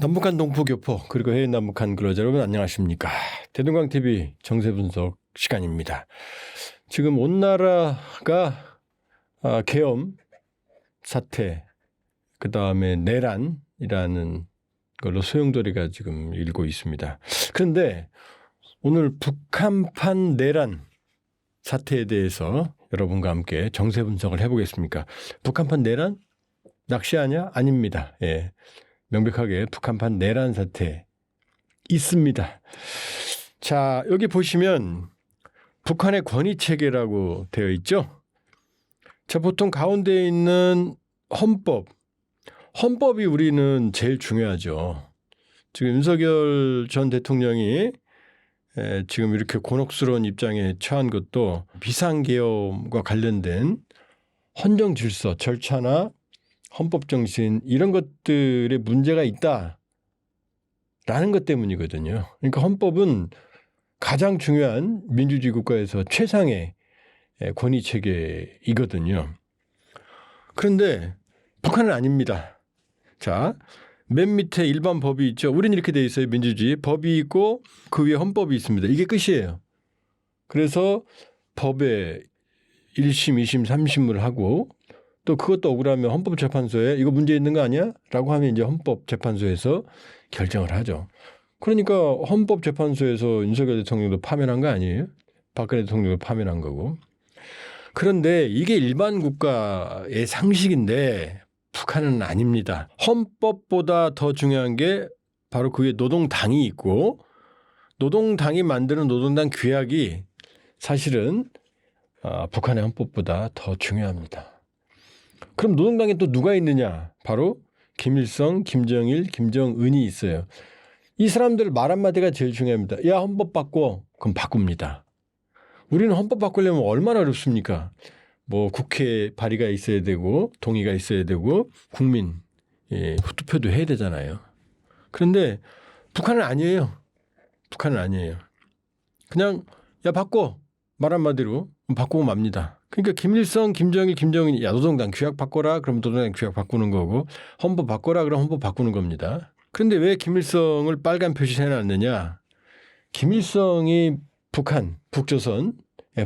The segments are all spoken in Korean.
남북한 동포교포 그리고 해외 남북한 근로자 여러분 안녕하십니까. 대동강TV 정세분석 시간입니다. 지금 온 나라가 계엄 사태 그다음에 내란이라는 걸로 소용돌이가 지금 일고 있습니다. 그런데 오늘 북한판 내란 사태에 대해서 여러분과 함께 정세 분석을 해보겠습니다. 북한판 내란? 낚시하냐? 아닙니다. 예. 명백하게 북한판 내란 사태 있습니다. 자, 여기 보시면 북한의 권위체계라고 되어 있죠. 자, 보통 가운데 있는 헌법이 우리는 제일 중요하죠. 지금 윤석열 전 대통령이 지금 이렇게 곤혹스러운 입장에 처한 것도 비상계엄과 관련된 헌정 질서, 절차나 헌법 정신 이런 것들에 문제가 있다라는 것 때문이거든요. 그러니까 헌법은 가장 중요한 민주주의 국가에서 최상의 권위 체계이거든요. 그런데 북한은 아닙니다. 자, 맨 밑에 일반 법이 있죠. 우리는 이렇게 돼 있어요. 민주주의 법이 있고 그 위에 헌법이 있습니다. 이게 끝이에요. 그래서 법에 1심, 2심, 3심을 하고 또 그것도 억울하면 헌법재판소에 이거 문제 있는 거 아니야? 라고 하면 이제 헌법재판소에서 결정을 하죠. 그러니까 헌법재판소에서 윤석열 대통령도 파면한 거 아니에요? 박근혜 대통령도 파면한 거고. 그런데 이게 일반 국가의 상식인데 북한은 아닙니다. 헌법보다 더 중요한 게 바로 그 위에 노동당이 있고 노동당이 만드는 노동당 규약이 사실은 북한의 헌법보다 더 중요합니다. 그럼 노동당에 또 누가 있느냐? 바로 김일성, 김정일, 김정은이 있어요. 이 사람들 말 한마디가 제일 중요합니다. 야, 헌법 바꿔. 그럼 바꿉니다. 우리는 헌법 바꾸려면 얼마나 어렵습니까? 뭐 국회 발의가 있어야 되고 동의가 있어야 되고 국민 투표도 해야 되잖아요. 그런데 북한은 아니에요. 북한은 아니에요. 그냥 야 바꿔. 말 한마디로 바꾸고 맙니다. 그러니까 김일성, 김정일, 김정은이 야 노동당 규약 바꿔라. 그럼 노동당 규약 바꾸는 거고 헌법 바꿔라. 그럼 헌법 바꾸는 겁니다. 그런데 왜 김일성을 빨간 표시를 해놨느냐. 김일성이 북조선의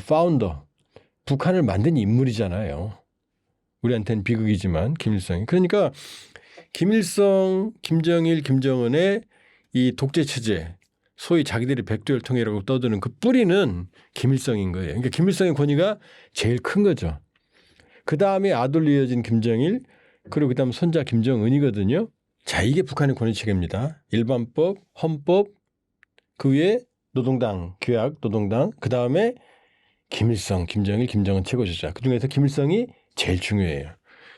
파운더, 북한을 만든 인물이잖아요. 우리한테는 비극이지만 김일성이. 그러니까 김일성, 김정일, 김정은의 이 독재체제 소위 자기들이 백두혈통이라고 떠드는 그 뿌리는 김일성인 거예요. 그러니까 김일성의 권위가 제일 큰 거죠. 그 다음에 아들로 이어진 김정일 그리고 그 다음 손자 김정은이거든요. 자, 이게 북한의 권위 체계입니다. 일반법, 헌법, 그 위에 노동당, 규약, 노동당, 그 다음에 김일성, 김정일, 김정은 최고조자. 그중에서 김일성이 제일 중요해요.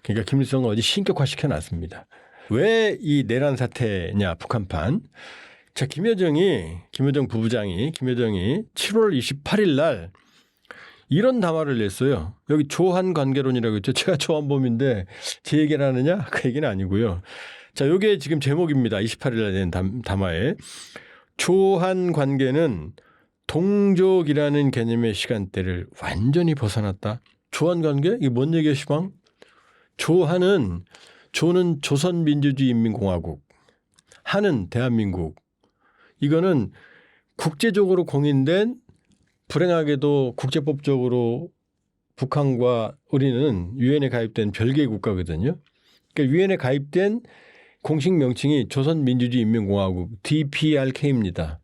그러니까 김일성을 어디 신격화 시켜놨습니다. 왜 이 내란 사태냐 북한판. 자, 김여정 부부장이 7월 28일 날 이런 담화를 냈어요. 여기 조한 관계론이라고 있죠. 제가 조한범인데 제 얘기를 하느냐? 그 얘기는 아니고요. 자, 요게 지금 제목입니다. 28일 날 낸 담화에. 조한 관계는 동족이라는 개념의 시간대를 완전히 벗어났다. 조한 관계? 이게 뭔 얘기야, 시방? 조는 조선민주주의인민공화국. 한은 대한민국. 이거는 국제적으로 공인된 불행하게도 국제법적으로 북한과 우리는 유엔에 가입된 별개의 국가거든요. 그러니까 유엔에 가입된 공식 명칭이 조선민주주의인민공화국 DPRK입니다.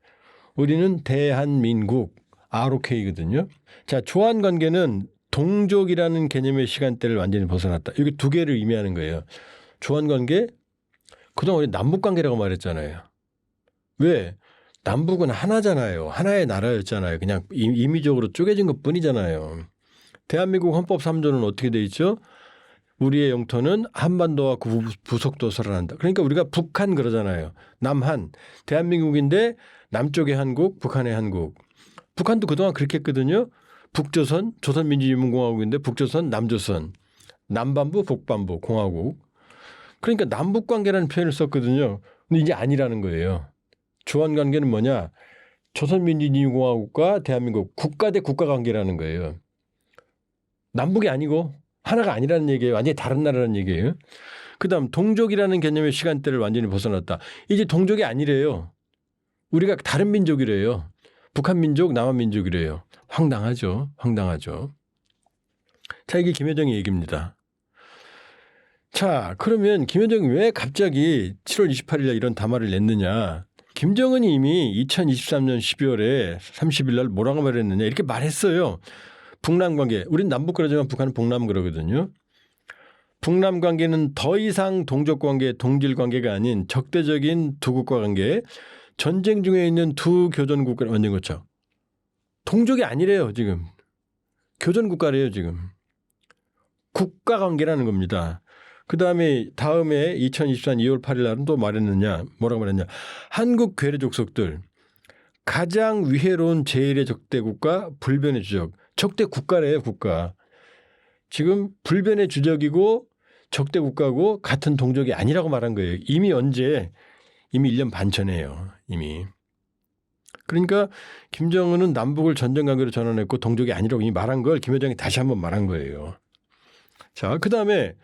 우리는 대한민국 ROK거든요. 자, 조한관계는 동족이라는 개념의 시간대를 완전히 벗어났다. 이게 두 개를 의미하는 거예요. 조한관계, 그동안 우리 남북관계라고 말했잖아요. 왜? 남북은 하나잖아요. 하나의 나라였잖아요. 그냥 임의적으로 쪼개진 것뿐이잖아요. 대한민국 헌법 3조는 어떻게 돼 있죠? 우리의 영토는 한반도와 부속도 설한다. 그러니까 우리가 북한 그러잖아요. 남한. 대한민국인데 남쪽의 한국, 북한의 한국. 북한도 그동안 그렇게 했거든요. 북조선, 조선민주주의인민공화국인데 북조선, 남조선. 남반부, 북반부, 공화국. 그러니까 남북관계라는 표현을 썼거든요. 근데 이제 아니라는 거예요. 조한관계는 뭐냐? 조선민주주의인민공화국과 대한민국 국가 대 국가 관계라는 거예요. 남북이 아니고 하나가 아니라는 얘기예요. 완전히 다른 나라라는 얘기예요. 그다음 동족이라는 개념의 시간대를 완전히 벗어났다. 이제 동족이 아니래요. 우리가 다른 민족이래요. 북한 민족, 남한 민족이래요. 황당하죠. 황당하죠. 자, 이게 김여정의 얘기입니다. 자, 그러면 김여정이 왜 갑자기 7월 28일에 이런 담화를 냈느냐. 김정은이 이미 2023년 12월에 30일 날 뭐라고 말했느냐 이렇게 말했어요. 북남 관계. 우린 남북 그러지만 북한은 북남 그러거든요. 북남 관계는 더 이상 동족 관계, 동질 관계가 아닌 적대적인 두 국가 관계, 전쟁 중에 있는 두 교전 국가를 만든 거죠. 동족이 아니래요, 지금. 교전 국가래요, 지금. 국가 관계라는 겁니다. 다음에 2024년 2월 8일 날은 또 말했느냐, 뭐라고 말했냐. 한국 괴뢰 족속들 가장 위해로운 제1의 적대 국가, 불변의 주적. 적대 국가래요, 국가. 지금 불변의 주적이고 적대 국가고 같은 동족이 아니라고 말한 거예요. 이미 1년 반 전에요. 이미. 그러니까 김정은은 남북을 전쟁 관계로 전환했고 동족이 아니라고 이미 말한 걸 김여정이 다시 한번 말한 거예요. 자, 그다음에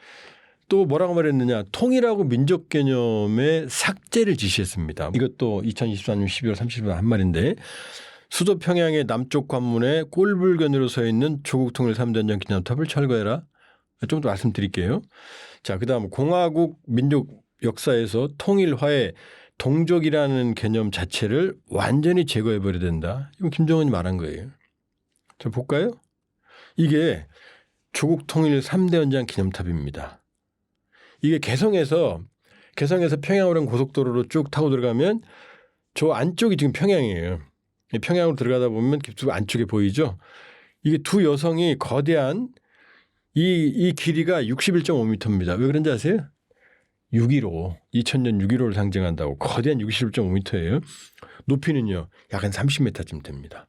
또 뭐라고 말했느냐. 통일하고 민족 개념의 삭제를 지시했습니다. 이것도 2024년 12월 30일 한 말인데 수도 평양의 남쪽 관문에 꼴불견으로 서 있는 조국 통일 3대 헌장 기념탑을 철거해라. 좀 더 말씀드릴게요. 자, 그다음 공화국 민족 역사에서 통일화에 동족이라는 개념 자체를 완전히 제거해버려야 된다. 이거 김정은이 말한 거예요. 자, 볼까요? 이게 조국 통일 3대 헌장 기념탑입니다. 이게 개성에서 평양으로 온 고속도로로 쭉 타고 들어가면 저 안쪽이 지금 평양이에요. 평양으로 들어가다 보면 안쪽에 보이죠? 이게 두 여성이 거대한 이 길이가 61.5m입니다. 왜 그런지 아세요? 6.15, 2000년 6.15를 상징한다고 거대한 61.5m예요. 높이는요, 약 한 30m쯤 됩니다.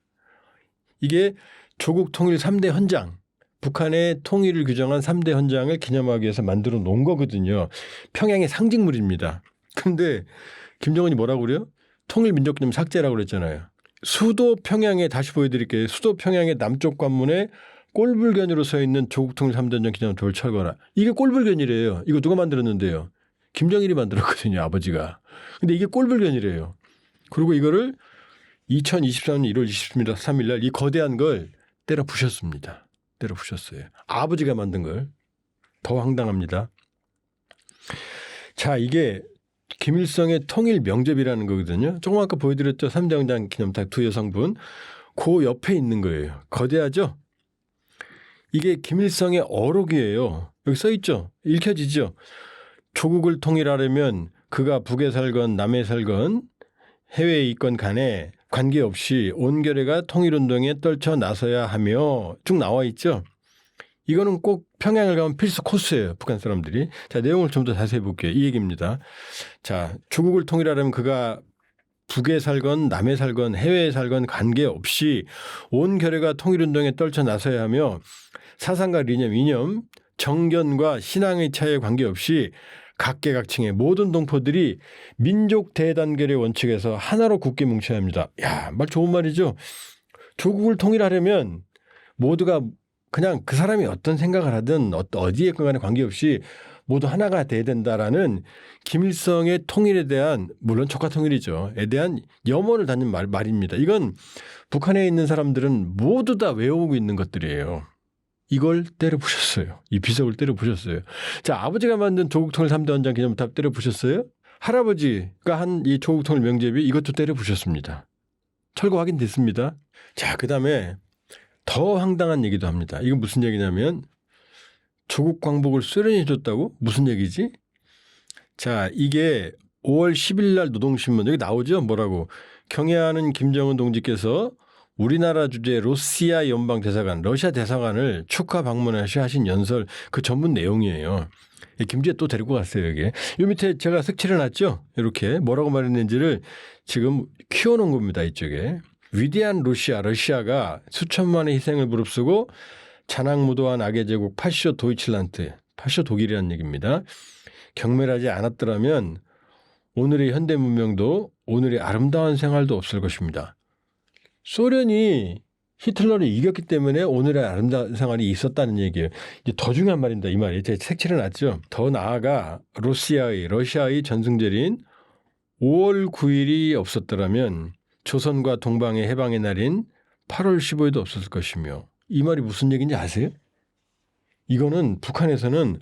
이게 조국 통일 3대 헌장, 북한의 통일을 규정한 3대 헌장을 기념하기 위해서 만들어 놓은 거거든요. 평양의 상징물입니다. 그런데 김정은이 뭐라고 그래요? 통일 민족 기념 삭제라고 그랬잖아요. 수도 평양에 다시 보여드릴게요. 수도 평양의 남쪽 관문에 꼴불견으로 서 있는 조국 통일 3대 헌장 기념탑을 철거하라. 이게 꼴불견이래요. 이거 누가 만들었는데요? 김정일이 만들었거든요, 아버지가. 근데 이게 꼴불견이래요. 그리고 이거를 2023년 1월 23일 날 이 거대한 걸 때려 부셨습니다. 때려 부셨어요. 아버지가 만든 걸. 더 황당합니다. 자, 이게 김일성의 통일 명접이라는 거거든요. 조금 아까 보여드렸죠. 3대 헌장 기념탑 두 여성분. 그 옆에 있는 거예요. 거대하죠? 이게 김일성의 어록이에요. 여기 써 있죠? 읽혀지죠? 조국을 통일하려면 그가 북에 살건 남에 살건 해외에 있건 간에 관계없이 온 결의가 통일운동에 떨쳐 나서야 하며 쭉 나와 있죠. 이거는 꼭 평양을 가면 필수 코스예요. 북한 사람들이. 자, 내용을 좀 더 자세히 볼게요. 이 얘기입니다. 자, 조국을 통일하려면 그가 북에 살건 남에 살건 해외에 살건 관계없이 온 결의가 통일운동에 떨쳐 나서야 하며 사상과 이념, 정견과 신앙의 차이에 관계없이 각계각층의 모든 동포들이 민족 대단결의 원칙에서 하나로 굳게 뭉쳐야 합니다. 야, 말 좋은 말이죠. 조국을 통일하려면 모두가 그냥 그 사람이 어떤 생각을 하든 어디에 간에 관계없이 모두 하나가 돼야 된다라는 김일성의 통일에 대한, 물론 촉화 통일이죠, 에 대한 염원을 담는 말입니다. 이건 북한에 있는 사람들은 모두 다 외우고 있는 것들이에요. 이걸 때려 부셨어요. 이 비석을 때려 부셨어요. 자, 아버지가 만든 조국통일 3대 헌장 기념탑 때려 부셨어요. 할아버지가 한 이 조국통일 명제비 이것도 때려 부셨습니다. 철거 확인됐습니다. 자, 그다음에 더 황당한 얘기도 합니다. 이건 무슨 얘기냐면 조국 광복을 소련이 해줬다고? 무슨 얘기지? 자, 이게 5월 10일 날 노동신문 여기 나오죠? 뭐라고? 경애하는 김정은 동지께서 우리나라 주재 러시아 연방 대사관, 러시아 대사관을 축하 방문하시 하신 연설 그 전문 내용이에요. 김주혜 또 데리고 갔어요, 여기. 이 밑에 제가 색칠해 놨죠? 이렇게 뭐라고 말했는지를 지금 키워놓은 겁니다, 이쪽에. 위대한 러시아가 수천만의 희생을 무릅쓰고 잔악무도한 악의 제국 파쇼 도이칠란드, 파쇼 독일이라는 얘기입니다. 경멸하지 않았더라면 오늘의 현대 문명도 오늘의 아름다운 생활도 없을 것입니다. 소련이 히틀러를 이겼기 때문에 오늘의 아름다운 생활이 있었다는 얘기예요. 이제 더 중요한 말입니다. 이 말이 제가 색칠해 놨죠. 더 나아가 러시아의 전승절인 5월 9일이 없었더라면 조선과 동방의 해방의 날인 8월 15일도 없었을 것이며, 이 말이 무슨 얘기인지 아세요? 이거는 북한에서는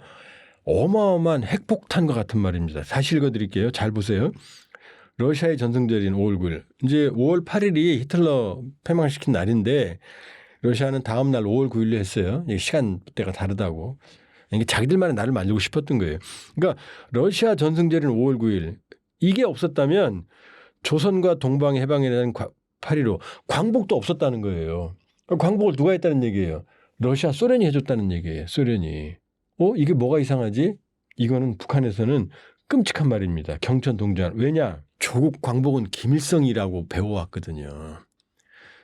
어마어마한 핵폭탄과 같은 말입니다. 다시 읽어드릴게요. 잘 보세요. 러시아의 전승절인 5월 9일. 이제 5월 8일이 히틀러 패망시킨 날인데 러시아는 다음 날 5월 9일로 했어요. 시간대가 다르다고. 이게 자기들만의 날을 만들고 싶었던 거예요. 그러니까 러시아 전승절인 5월 9일 이게 없었다면 조선과 동방의 해방에 대한 8.15 광복도 없었다는 거예요. 광복을 누가 했다는 얘기예요? 러시아 소련이 해줬다는 얘기예요. 소련이. 이게 뭐가 이상하지? 이거는 북한에서는 끔찍한 말입니다. 경천동지환. 왜냐? 조국 광복은 김일성이라고 배워왔거든요.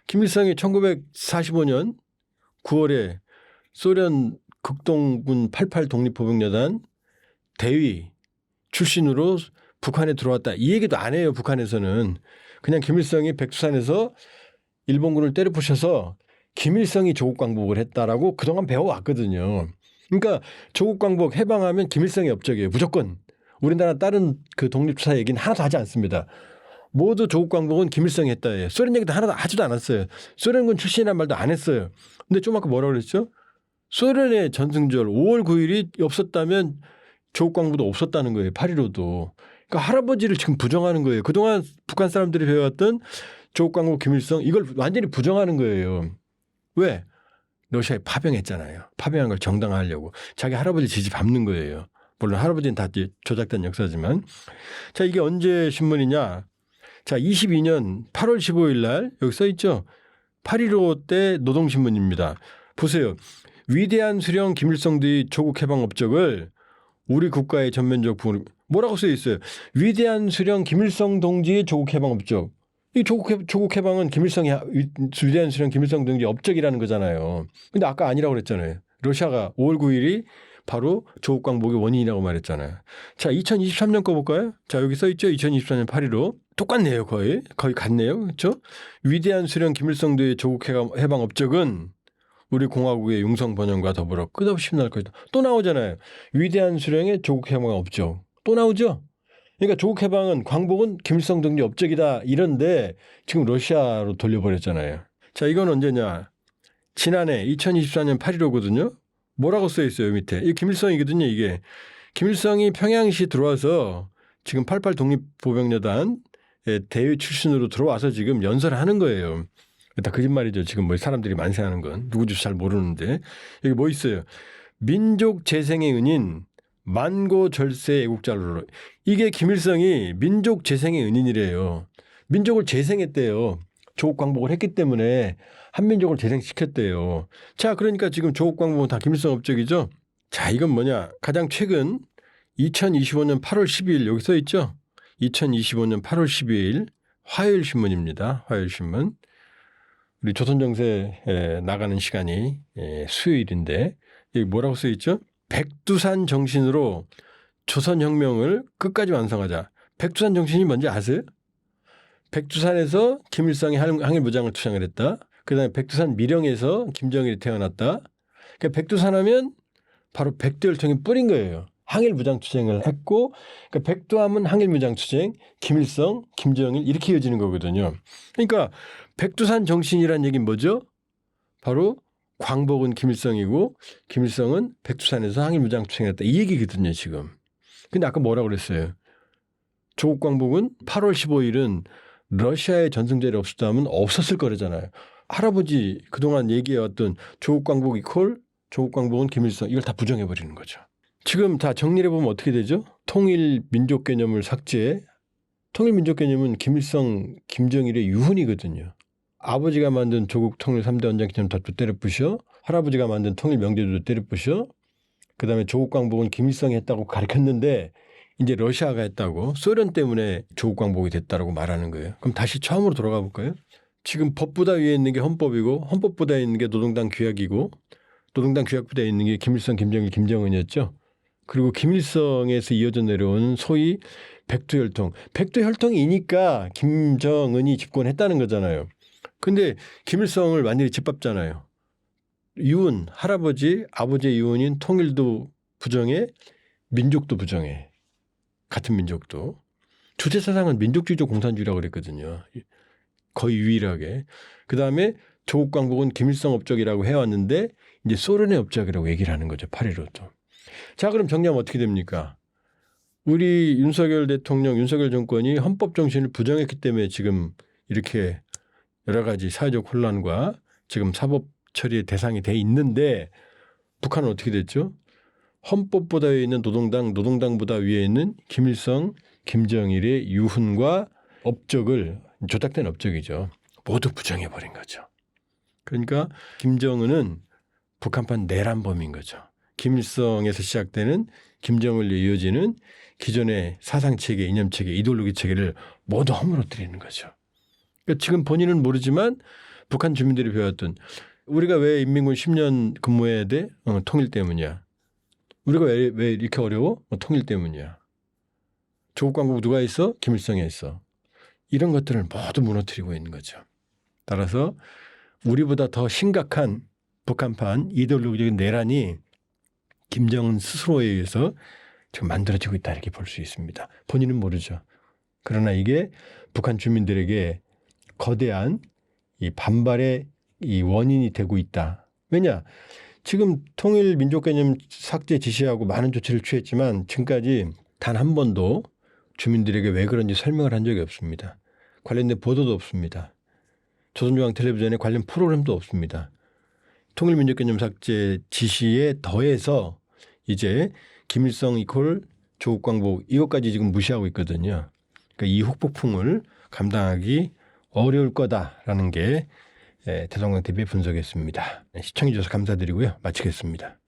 김일성이 1945년 9월에 소련 극동군 88 독립포병여단 대위 출신으로 북한에 들어왔다. 이 얘기도 안 해요. 북한에서는. 그냥 김일성이 백두산에서 일본군을 때려 부셔서 김일성이 조국 광복을 했다라고 그동안 배워왔거든요. 그러니까 조국 광복 해방하면 김일성이 업적이에요. 무조건. 우리나라 다른 그 독립투사 얘기는 하나도 하지 않습니다. 모두 조국 광복은 김일성이 했다예요. 소련 얘기도 하나도 하지도 않았어요. 소련군 출신이란 말도 안 했어요. 근데 좀 아까 뭐라고 그랬죠? 소련의 전승절 5월 9일이 없었다면 조국 광복도 없었다는 거예요. 8.15도. 그러니까 할아버지를 지금 부정하는 거예요. 그동안 북한 사람들이 배워왔던 조국 광복 김일성 이걸 완전히 부정하는 거예요. 왜? 러시아에 파병했잖아요. 파병한 걸 정당화하려고. 자기 할아버지 지지 밟는 거예요. 물론 할아버지는 다 조작된 역사지만. 자, 이게 언제 신문이냐. 자, 22년 8월 15일 날 여기 써 있죠. 8.15 때 노동신문입니다. 보세요. 위대한 수령 김일성 뒤 조국 해방 업적을 우리 국가의 전면적 부분 뭐라고 써 있어요. 위대한 수령 김일성 동지의 조국 해방 업적. 이 조국 해방은 김일성이 위대한 수령 김일성 동지 업적이라는 거잖아요. 근데 아까 아니라고 그랬잖아요. 러시아가 5월 9일이 바로 조국 광복의 원인이라고 말했잖아요. 자, 2023년 거 볼까요? 자, 여기 써 있죠. 2024년 8.15. 똑같네요. 거의 같네요. 그렇죠? 위대한 수령 김일성 뒤의 조국 해방 업적은 우리 공화국의 융성 번영과 더불어 끝없이 날 것이다. 또 나오잖아요. 위대한 수령의 조국 해방 업적. 또 나오죠. 그러니까 조국 해방은 광복은 김일성 동지 업적이다 이런데 지금 러시아로 돌려버렸잖아요. 자, 이건 언제냐? 지난해 2024년 8.15거든요. 뭐라고 써 있어요 밑에. 이 김일성이거든요. 이게 김일성이 평양시 들어와서 지금 88 독립보병여단 대위 출신으로 들어와서 지금 연설을 하는 거예요. 다 거짓말이죠. 지금 뭐 사람들이 만세하는 건 누구인지 잘 모르는데 여기 뭐 있어요. 민족 재생의 은인 만고절세 애국자로. 이게 김일성이 민족 재생의 은인이래요. 민족을 재생했대요. 조국 광복을 했기 때문에 한민족을 재생시켰대요. 자, 그러니까 지금 조국 광복은 다 김일성 업적이죠. 자, 이건 뭐냐. 가장 최근 2025년 8월 12일 여기 써 있죠. 2025년 8월 12일 화요일신문입니다. 화요일신문. 우리 조선정세에 나가는 시간이 수요일인데 여기 뭐라고 써 있죠. 백두산 정신으로 조선혁명을 끝까지 완성하자. 백두산 정신이 뭔지 아세요? 백두산에서 김일성이 항일무장을 투쟁을 했다. 그다음에 백두산 밀영에서 김정일이 태어났다. 그러니까 백두산 하면 바로 백두혈통이 뿌린 거예요. 항일무장 투쟁을 했고, 그러니까 백두하면 항일무장 투쟁, 김일성, 김정일 이렇게 이어지는 거거든요. 그러니까 백두산 정신이란 얘기는 뭐죠? 바로 광복은 김일성이고 김일성은 백두산에서 항일무장 투쟁했다. 이 얘기거든요 지금. 근데 아까 뭐라고 그랬어요? 조국 광복은 8월 15일은 러시아의 전승절이 없었다면 없었을 거라잖아요. 할아버지 그동안 얘기해왔던 조국 광복 이퀄 조국 광복은 김일성 이걸 다 부정해버리는 거죠. 지금 다 정리해보면 어떻게 되죠? 통일 민족 개념을 삭제. 통일 민족 개념은 김일성, 김정일의 유훈이거든요. 아버지가 만든 조국 통일 3대 원장 기념탑도 때려 부셔. 할아버지가 만든 통일 명제도 때려 부셔. 그다음에 조국 광복은 김일성이 했다고 가르쳤는데 이제 러시아가 했다고 소련 때문에 조국 광복이 됐다고 말하는 거예요. 그럼 다시 처음으로 돌아가 볼까요? 지금 법보다 위에 있는 게 헌법이고 헌법보다 있는 게 노동당 규약이고 노동당 규약보다 있는 게 김일성, 김정일, 김정은이었죠. 그리고 김일성에서 이어져 내려온 소위 백두혈통. 백두혈통이니까 김정은이 집권했다는 거잖아요. 근데 김일성을 완전히 짓밟잖아요. 이혼, 할아버지, 아버지의 이혼인 통일도 부정해, 민족도 부정해. 같은 민족도. 주체 사상은 민족주의적 공산주의라고 그랬거든요. 거의 유일하게. 그다음에 조국 광복은 김일성 업적이라고 해왔는데 이제 소련의 업적이라고 얘기를 하는 거죠. 8.15도. 자, 그럼 정리하면 어떻게 됩니까? 우리 윤석열 대통령, 윤석열 정권이 헌법 정신을 부정했기 때문에 지금 이렇게 여러 가지 사회적 혼란과 지금 사법 처리의 대상이 돼 있는데 북한은 어떻게 됐죠? 헌법보다 위에 있는 노동당, 노동당보다 위에 있는 김일성, 김정일의 유훈과 업적을 조작된 업적이죠. 모두 부정해버린 거죠. 그러니까 김정은은 북한판 내란범인 거죠. 김일성에서 시작되는 김정을로 이어지는 기존의 사상체계, 이념체계, 이데올로기 체계를 모두 허물어뜨리는 거죠. 그러니까 지금 본인은 모르지만 북한 주민들이 배웠던 우리가 왜 인민군 10년 근무해야 돼? 통일 때문이야. 우리가 왜 이렇게 어려워? 통일 때문이야. 조국 광복 누가 했어? 김일성이 했어. 이런 것들을 모두 무너뜨리고 있는 거죠. 따라서 우리보다 더 심각한 북한판 이데올로기적인 내란이 김정은 스스로에 의해서 지금 만들어지고 있다 이렇게 볼 수 있습니다. 본인은 모르죠. 그러나 이게 북한 주민들에게 거대한 이 반발의 이 원인이 되고 있다. 왜냐? 지금 통일 민족 개념 삭제 지시하고 많은 조치를 취했지만 지금까지 단 한 번도 주민들에게 왜 그런지 설명을 한 적이 없습니다. 관련된 보도도 없습니다. 조선중앙 텔레비전에 관련 프로그램도 없습니다. 통일 민족 개념 삭제 지시에 더해서 이제 김일성 이퀄 조국 광복 이것까지 지금 무시하고 있거든요. 그러니까 이 후폭풍을 감당하기 어려울 거다라는 게 대성강 TV의 분석이었습니다. 시청해 주셔서 감사드리고요. 마치겠습니다.